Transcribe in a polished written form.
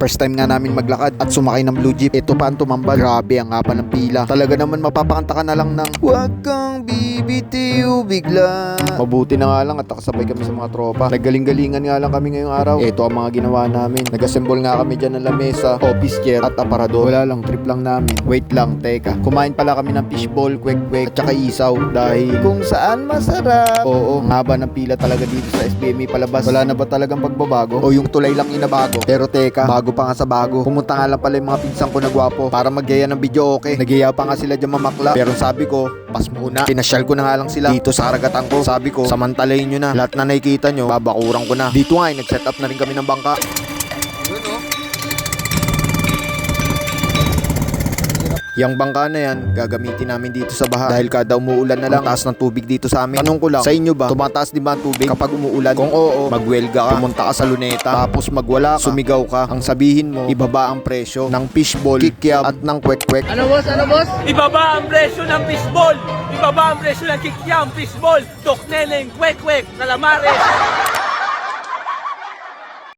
First time nga namin maglakad at sumakay ng blue jeep. Ito pa ang tumambal. Grabe ang haba ng pila. Talaga naman mapapakanta ka na lang ng "Huwag kang bibitiw bigla." Mabuti na nga lang at nakasabay kami sa mga tropa. Naggaling-galingan nga lang kami ngayong araw. Ito ang mga ginawa namin. Nag-assemble nga kami dyan ng lamesa, office chair at aparador. Wala lang, trip lang namin. Wait lang, teka. Kumain pala kami ng fishball, kwek-kwek at saka isaw. Dahil kung saan masarap. Oo, ang haba ng pila talaga dito sa SBMA palabas. Wala na ba talagang pagbabago? O yung tulay lang inabago? Pero teka, bago pa nga sa bago. Pumunta nga lang pala yung mga pinsan ko na gwapo para magyaya ng video okay. Nagyaya pa nga sila dyan mamakla. Pero sabi ko, pas muna. Pinasyal ko na nga lang sila dito sa karagatan ko. Sabi ko, samantalayin nyo na. Lahat na nakikita nyo, babakuran ko na. Dito nga, nag-set up na rin kami ng bangka. Yang bangka na yan, gagamitin namin dito sa baha dahil kada umuulan na lang, taas ng tubig dito sa amin. Tanong ko lang, sa inyo ba, tumataas din ba ang tubig kapag umuulan? Kung oo, magwelga ka, pumunta ka sa luneta, tapos magwala ka, sumigaw ka. Ang sabihin mo, ibaba ang presyo ng fishball, kikyam at ng kwek-kwek. Ano boss? Ano boss? Ibaba ang presyo ng fishball! Ibaba ang presyo ng kikyam, fishball, dokneleng, kwek-kwek, calamares,